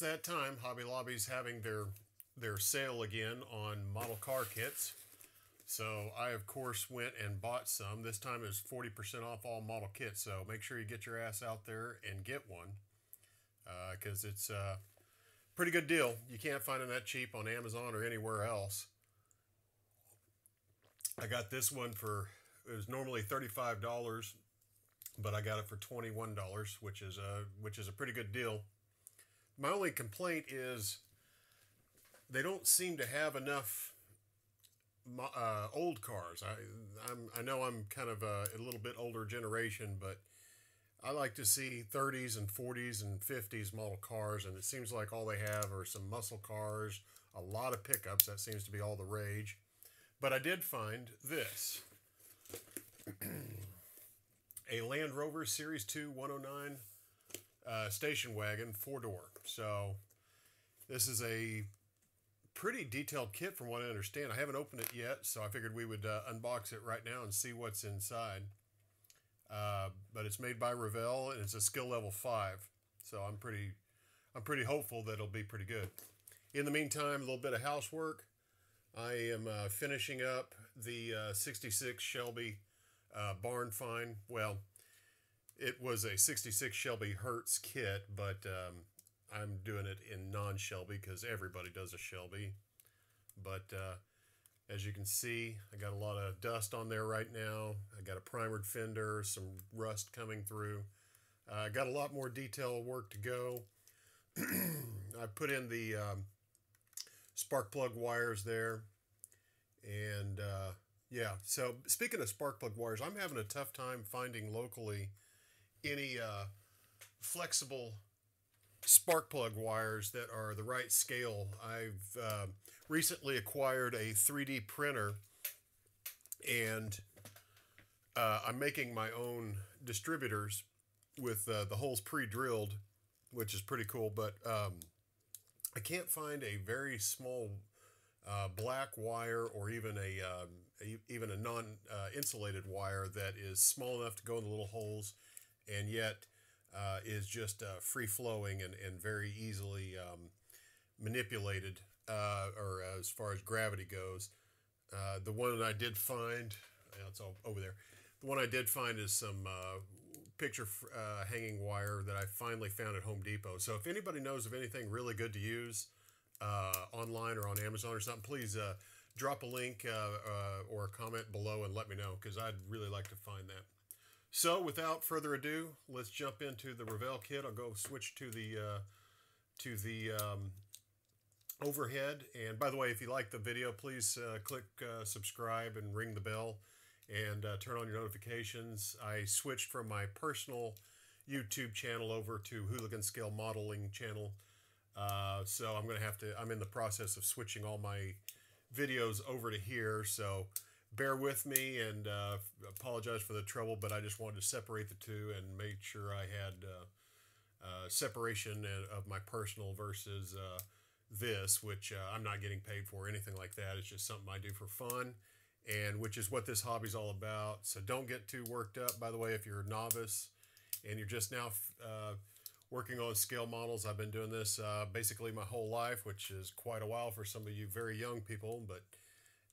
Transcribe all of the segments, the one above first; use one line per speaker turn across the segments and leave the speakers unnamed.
it's that time. Hobby Lobby's having their sale again on model car kits. So I, of course, went and bought some. This time it was 40% off all model kits. So make sure you get your ass out there and get one, because it's a pretty good deal. You can't find them that cheap on Amazon or anywhere else. I got this one for, it was normally $35, but I got it for $21, which is a pretty good deal. My only complaint is they don't seem to have enough old cars. I know I'm kind of a little bit older generation, but I like to see 30s and 40s and 50s model cars, and it seems like all they have are some muscle cars, a lot of pickups. That seems to be all the rage. But I did find this. A Land Rover Series 2 109 station wagon, 4-door. So this is a pretty detailed kit from what I understand. I haven't opened it yet, so I figured we would unbox it right now and see what's inside. But it's made by Revell, and it's a skill level 5. So I'm pretty hopeful that it'll be pretty good. In the meantime, a little bit of housework. I am finishing up the 66 Shelby barn find. Well, it was a 66 Shelby Hertz kit, but I'm doing it in non-Shelby because everybody does a Shelby. But as you can see, I got a lot of dust on there right now. I got a primered fender, some rust coming through. I got a lot more detail work to go. I put in the spark plug wires there. And yeah, so speaking of spark plug wires, I'm having a tough time finding locally any flexible spark plug wires that are the right scale. I've recently acquired a 3D printer, and I'm making my own distributors with the holes pre-drilled, which is pretty cool, but I can't find a very small black wire or even a non-insulated wire that is small enough to go in the little holes and yet is just free-flowing and very easily manipulated, or as far as gravity goes. The one that I did find, it's all over there. The one I did find is some picture hanging wire that I finally found at Home Depot. So if anybody knows of anything really good to use online or on Amazon or something, please drop a link or a comment below and let me know, because I'd really like to find that. So without further ado, let's jump into the Revell kit. I'll go switch to the overhead. And by the way, if you like the video, please click subscribe and ring the bell and turn on your notifications. I switched from my personal YouTube channel over to Hooligan Scale Modeling channel. So I'm in the process of switching all my videos over to here. So bear with me, and apologize for the trouble, but I just wanted to separate the two and make sure I had separation of my personal versus this, which I'm not getting paid for or anything like that. It's just something I do for fun, and which is what this hobby's all about. So don't get too worked up. By the way, if you're a novice and you're just now working on scale models, I've been doing this basically my whole life, which is quite a while for some of you very young people, but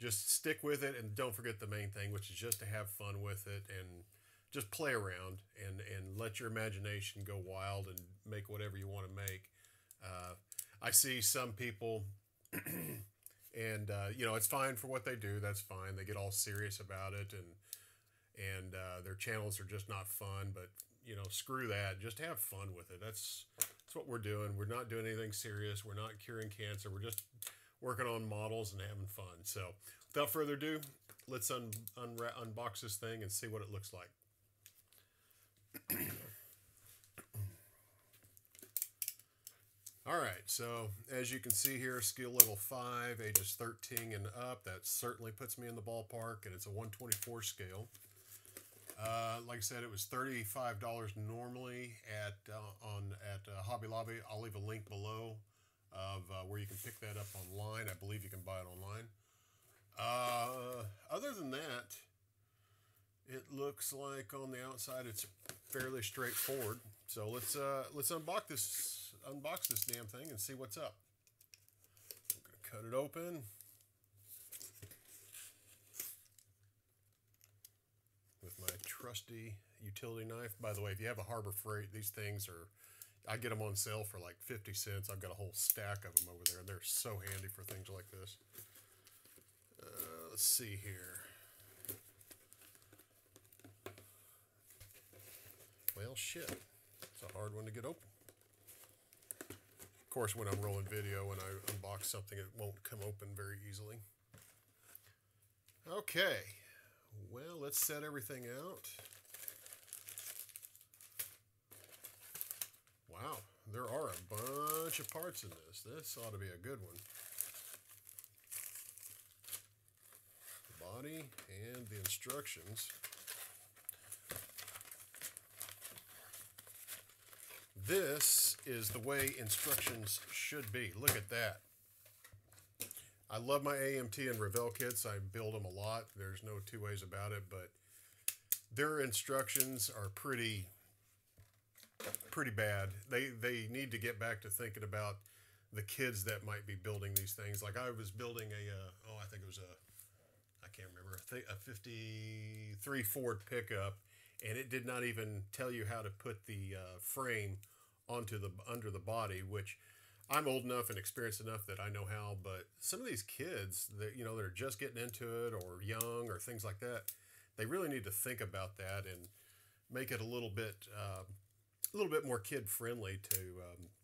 just stick with it, and don't forget the main thing, which is just to have fun with it and just play around and let your imagination go wild and make whatever you want to make. I see some people, and you know, it's fine for what they do. That's fine. They get all serious about it, and their channels are just not fun. But you know, screw that. Just have fun with it. That's what we're doing. We're not doing anything serious. We're not curing cancer. We're just working on models and having fun. So without further ado, let's unbox this thing and see what it looks like. All right, so as you can see here, skill level 5, ages 13 and up. That certainly puts me in the ballpark, and it's a 1/24 scale. Like I said, it was $35 normally at Hobby Lobby. I'll leave a link below of where you can pick that up online. I believe you can buy it online. Other than that, it looks like on the outside it's fairly straightforward. So let's unbox this damn thing and see what's up. I'm gonna cut it open. With my trusty utility knife. By the way, if you have a Harbor Freight, these things are, I get them on sale for like 50 cents. I've got a whole stack of them over there. They're so handy for things like this. Let's see here. Well, shit. It's a hard one to get open. Of course, when I'm rolling video and I unbox something, it won't come open very easily. Okay. Well, let's set everything out. Wow, there are a bunch of parts in this. This ought to be a good one. The body and the instructions. This is the way instructions should be. Look at that. I love my AMT and Revell kits. I build them a lot. There's no two ways about it, but their instructions are pretty bad. They need to get back to thinking about the kids that might be building these things. Like I was building I think it was I can't remember, a 53 Ford pickup, and it did not even tell you how to put the frame under the body, which I'm old enough and experienced enough that I know how, but some of these kids that, they're just getting into it or young or things like that, they really need to think about that and make it a little bit more kid friendly to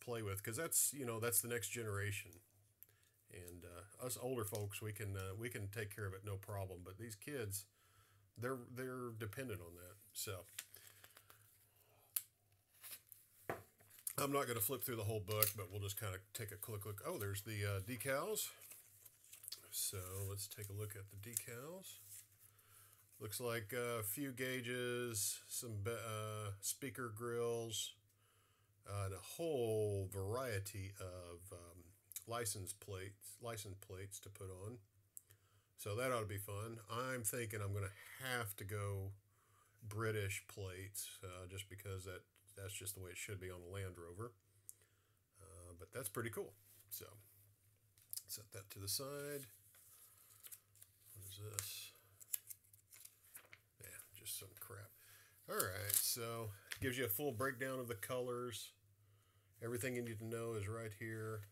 play with, because that's the next generation, and us older folks, we can take care of it no problem, but these kids, they're dependent on that. So I'm not going to flip through the whole book, but we'll just kind of take a quick look. Oh, there's the decals. So let's take a look at the decals. Looks like a few gauges, some speaker grills, and a whole variety of license plates to put on. So that ought to be fun. I'm thinking I'm going to have to go British plates, just because that's just the way it should be on a Land Rover. But that's pretty cool. So set that to the side. What is this? Yeah, just some crap. All right, so it gives you a full breakdown of the colors. Everything you need to know is right here.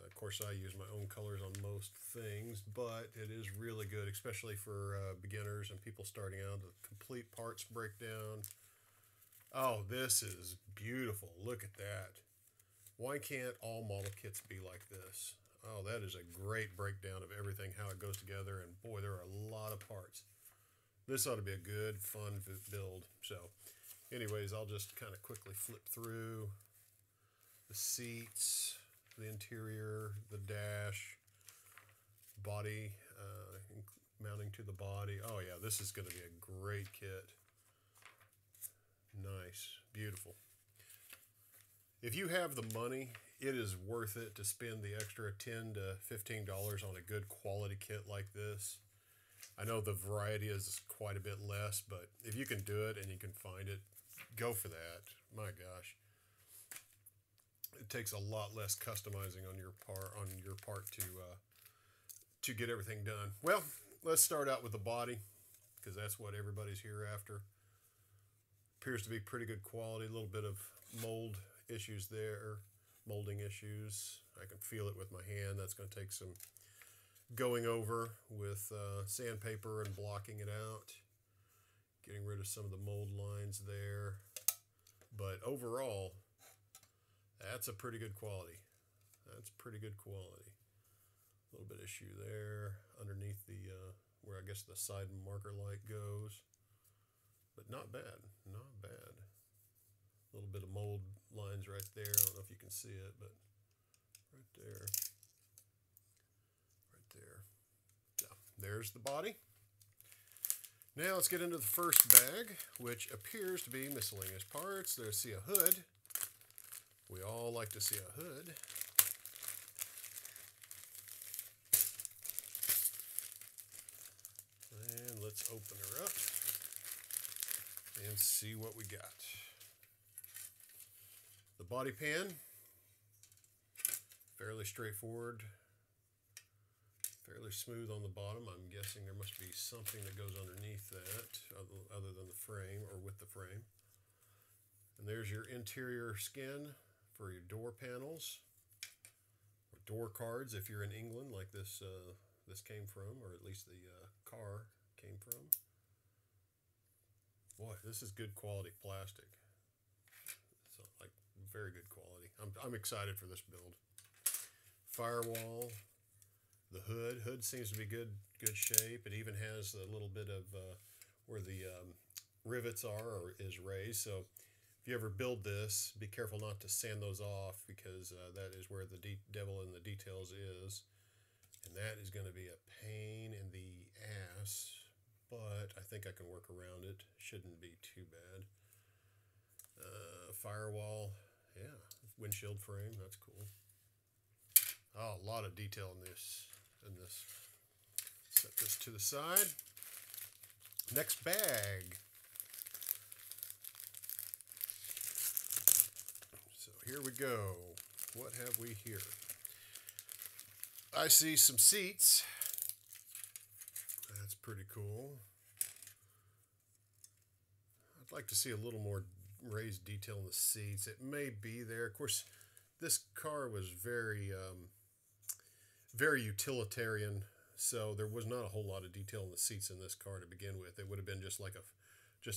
Of course, I use my own colors on most things, but it is really good, especially for beginners and people starting out. The complete parts breakdown. Oh, this is beautiful. Look at that. Why can't all model kits be like this? Oh, that is a great breakdown of everything, how it goes together, and boy, there are a lot of parts. This ought to be a good, fun build. So, anyways, I'll just kind of quickly flip through the seats, the interior, the dash, body, mounting to the body. Oh yeah, this is going to be a great kit. Nice, beautiful. If you have the money, it is worth it to spend the extra $10 to $15 on a good quality kit like this. I know the variety is quite a bit less, but if you can do it and you can find it, go for that. My gosh. It takes a lot less customizing on your part to get everything done. Well, let's start out with the body, because that's what everybody's here after. Appears to be pretty good quality. A little bit of mold issues there, molding issues. I can feel it with my hand. That's going to take some going over with sandpaper and blocking it out, getting rid of some of the mold lines there. But overall, that's a pretty good quality. That's pretty good quality. A little bit of issue there underneath the where I guess the side marker light goes, but not bad, not bad. A little bit of mold lines right there. I don't know if you can see it, but right there, right there. So there's the body. Now let's get into the first bag, which appears to be miscellaneous parts. There's see a hood. We all like to see a hood. And let's open her up. and see what we got. The body pan, fairly straightforward, fairly smooth on the bottom. I'm guessing there must be something that goes underneath that other than the frame or with the frame. And there's your interior skin for your door panels or door cards if you're in England, like this this came from, or at least the car came from. Boy, this is good quality plastic. So, like, very good quality. I'm excited for this build. Firewall, the hood seems to be good shape. It even has a little bit of where the rivets are or is raised. So if you ever build this, be careful not to sand those off, because that is where the devil in the details is, and that is going to be a pain in the ass. But I think I can work around it. Shouldn't be too bad. Firewall, yeah, windshield frame. That's cool. Oh, a lot of detail in this. Set this to the side. Next bag. So here we go. What have we here? I see some seats. That's pretty cool. I'd like to see a little more raised detail in the seats. It may be there. Of course, this car was very utilitarian, so there was not a whole lot of detail in the seats in this car to begin with. It would have been just like a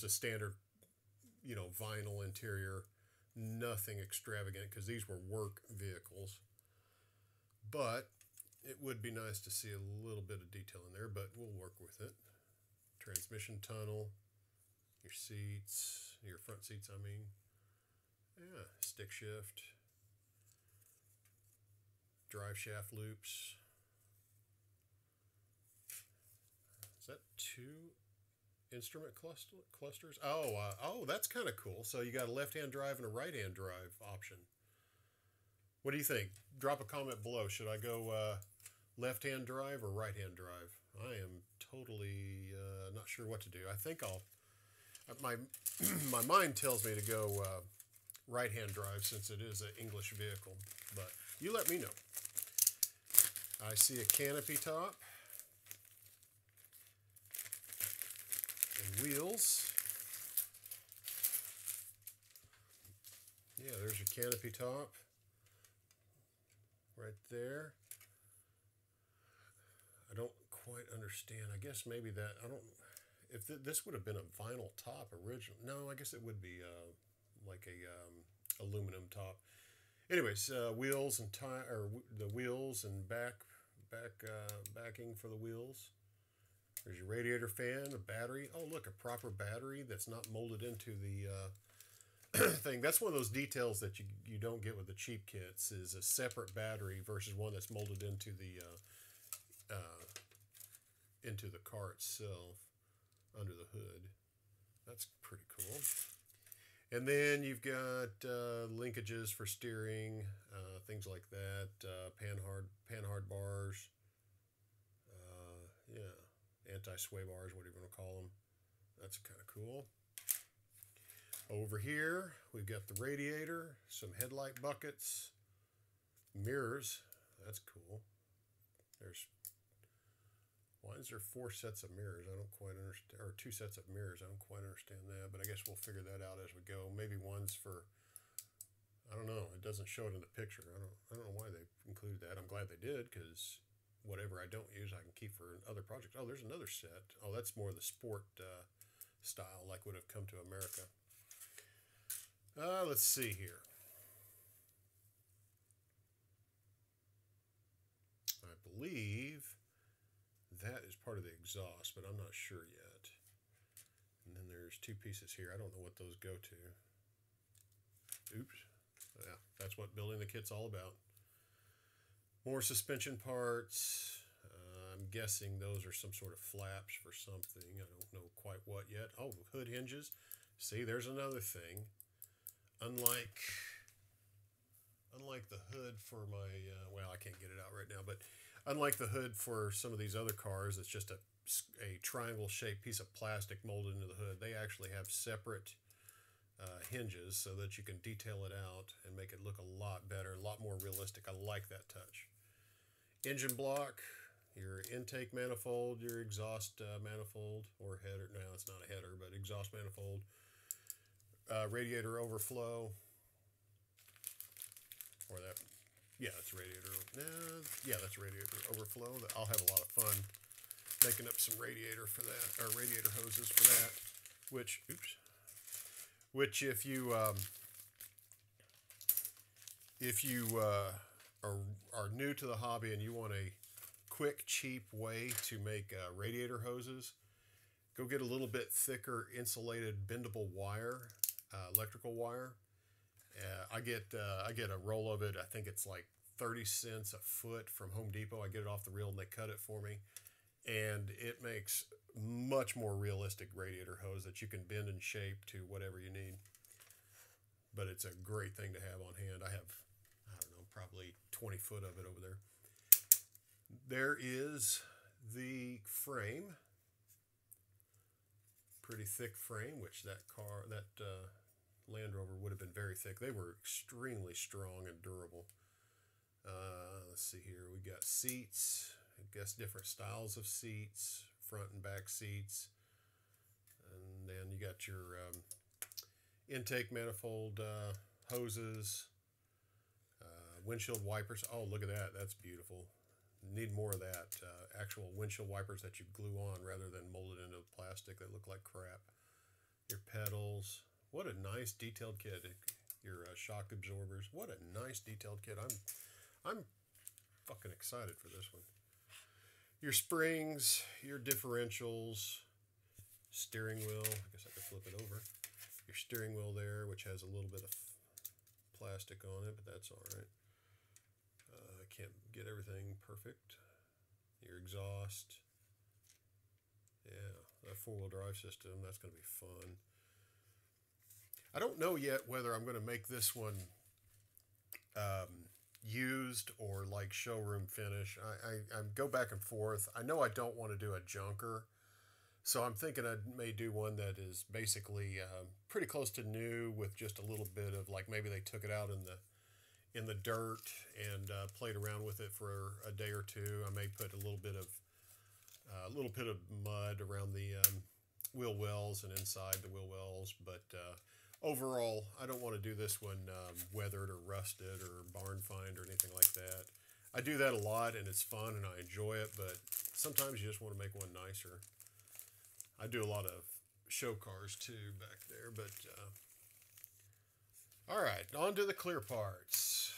standard, vinyl interior, nothing extravagant, because these were work vehicles. But it would be nice to see a little bit of detail in there, but we'll work with it. Transmission tunnel, your seats, your front seats, I mean. Yeah, stick shift. Drive shaft loops. Is that two instrument clusters? Oh, that's kind of cool. So you got a left-hand drive and a right-hand drive option. What do you think? Drop a comment below. Should I go left-hand drive or right-hand drive? I am totally not sure what to do. I think my mind tells me to go right-hand drive, since it is an English vehicle, but you let me know. I see a canopy top and wheels. Yeah, there's your canopy top right there. I don't quite understand. I guess maybe that, I don't, if this would have been a vinyl top originally. No, I guess it would be like a aluminum top. Anyways, wheels and the wheels and backing for the wheels. There's your radiator fan, a battery. Oh, look, a proper battery that's not molded into the thing. That's one of those details that you don't get with the cheap kits, is a separate battery versus one that's molded into the car itself under the hood. That's pretty cool. And then you've got linkages for steering, things like that, panhard bars, yeah, anti-sway bars, whatever you want to call them. That's kind of cool. Over here, we've got the radiator, some headlight buckets, mirrors. That's cool. Why is there 4 sets of mirrors? I don't quite understand, or 2 sets of mirrors. I don't quite understand that, but I guess we'll figure that out as we go. Maybe one's for, I don't know. It doesn't show it in the picture. I don't know why they included that. I'm glad they did, because whatever I don't use, I can keep for other projects. Oh, there's another set. Oh, that's more the sport style, like would have come to America. Let's see here. I believe that is part of the exhaust, but I'm not sure yet. And then there's 2 pieces here. I don't know what those go to. Oops. Yeah, that's what building the kit's all about. More suspension parts. I'm guessing those are some sort of flaps for something. I don't know quite what yet. Oh, hood hinges. See, there's another thing. Unlike the hood for my, well, I can't get it out right now, but Unlike the hood for some of these other cars, it's just a triangle-shaped piece of plastic molded into the hood. They actually have separate hinges so that you can detail it out and make it look a lot better, a lot more realistic. I like that touch. Engine block, your intake manifold, your exhaust manifold, or header. No, it's not a header, but exhaust manifold. Radiator overflow, or that, yeah, that's radiator. Yeah, that's radiator overflow. I'll have a lot of fun making up some radiator for that, or radiator hoses for that. Which if you are new to the hobby and you want a quick, cheap way to make radiator hoses, go get a little bit thicker insulated bendable wire, electrical wire. I get a roll of it. I think it's like 30 cents a foot from Home Depot. I get it off the reel and they cut it for me, and it makes much more realistic radiator hose that you can bend and shape to whatever you need. But it's a great thing to have on hand. I have, I don't know, probably 20 foot of it over there. There is the frame. Pretty thick frame, which that Land Rover would have been very thick. They were extremely strong and durable. Let's see here. We got seats. I guess different styles of seats, front and back seats. And then you got your intake manifold hoses, windshield wipers. Oh, look at that. That's beautiful. Need more of that. Actual windshield wipers that you glue on rather than molded into plastic that look like crap. Your pedals. What a nice detailed kit. Your shock absorbers. What a nice detailed kit. I'm fucking excited for this one. Your springs, your differentials, steering wheel. I guess I could flip it over. Your steering wheel there, which has a little bit of plastic on it, but that's all right. I can't get everything perfect. Your exhaust. Yeah, that four-wheel drive system, that's going to be fun. I don't know yet whether I'm going to make this one used or like showroom finish. I go back and forth. I know I don't want to do a junker, so I'm thinking I may do one that is basically pretty close to new with just a little bit of, like, maybe they took it out in the dirt and played around with it for a day or two. I may put a little bit of mud around the wheel wells and inside the wheel wells, but overall, I don't want to do this one weathered or rusted or barn find or anything like that. I do that a lot, and it's fun, and I enjoy it, but sometimes you just want to make one nicer. I do a lot of show cars, too, back there, but... all right, on to the clear parts.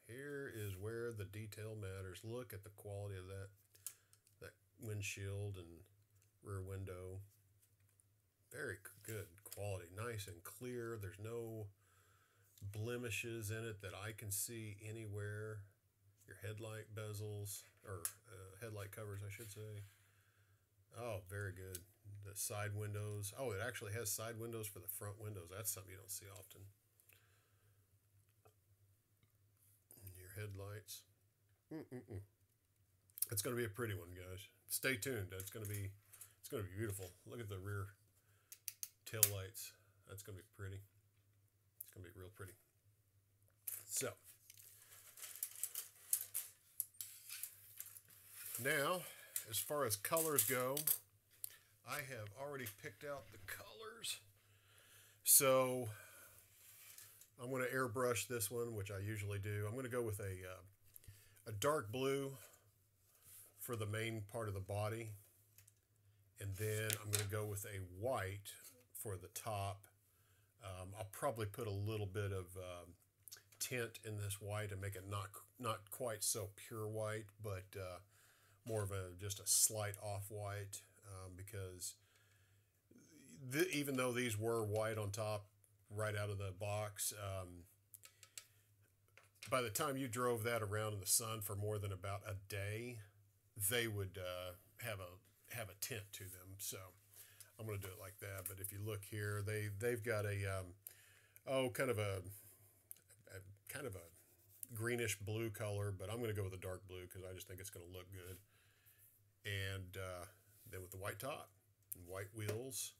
Here is where the detail matters. Look at the quality of that windshield and rear window. Very good quality, nice and clear. There's no blemishes in it that I can see anywhere. Your headlight bezels, or headlight covers, I should say. Oh, very good. The side windows. Oh, it actually has side windows for the front windows. That's something you don't see often. Your headlights. It's going to be a pretty one, guys. Stay tuned. It's going to be beautiful. Look at the rear tail lights. That's going to be pretty. It's going to be real pretty. So, now, as far as colors go, I have already picked out the colors. So, I'm going to airbrush this one, which I usually do. I'm going to go with a dark blue for the main part of the body. And then I'm going to go with a white for the top. I'll probably put a little bit of tint in this white and make it not quite so pure white, but more of just a slight off-white, because even though these were white on top right out of the box, by the time you drove that around in the sun for more than about a day, they would have a tint to them. So I'm going to do it like that. But if you look here, they've got a kind of a greenish blue color, but I'm going to go with a dark blue because I just think it's going to look good. And then with the white top and white wheels.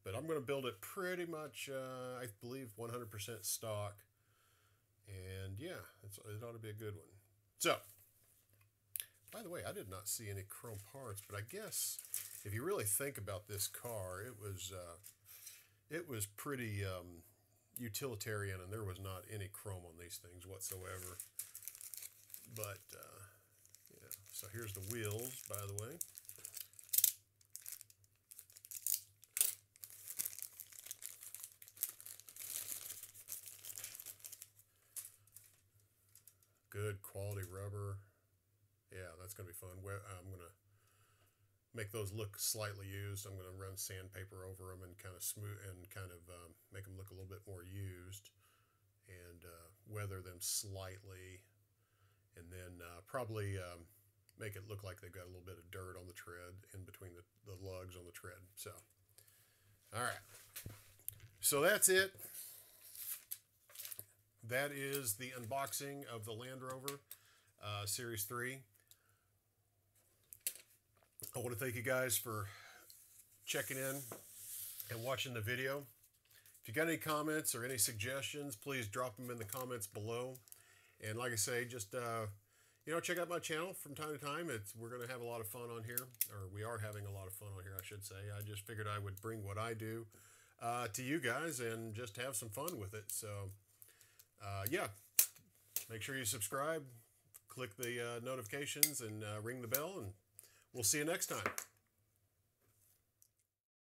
But I'm going to build it pretty much, I believe, 100% stock. And yeah, it ought to be a good one. So, by the way, I did not see any chrome parts, but I guess if you really think about this car, it was pretty utilitarian, and there was not any chrome on these things whatsoever. But yeah, so here's the wheels, by the way. Good quality rubber. Yeah, that's going to be fun. I'm going to make those look slightly used. I'm going to run sandpaper over them and kind of smooth and kind of make them look a little bit more used, and weather them slightly, and then probably make it look like they've got a little bit of dirt on the tread in between the lugs on the tread. So, all right. So that's it. That is the unboxing of the Land Rover Series 3. I want to thank you guys for checking in and watching the video. If you got any comments or any suggestions, please drop them in the comments below. And like I say, just check out my channel from time to time. We're going to have a lot of fun on here, or we are having a lot of fun on here, I should say. I just figured I would bring what I do to you guys and just have some fun with it. So yeah, make sure you subscribe, click the notifications, and ring the bell, and we'll see you next time.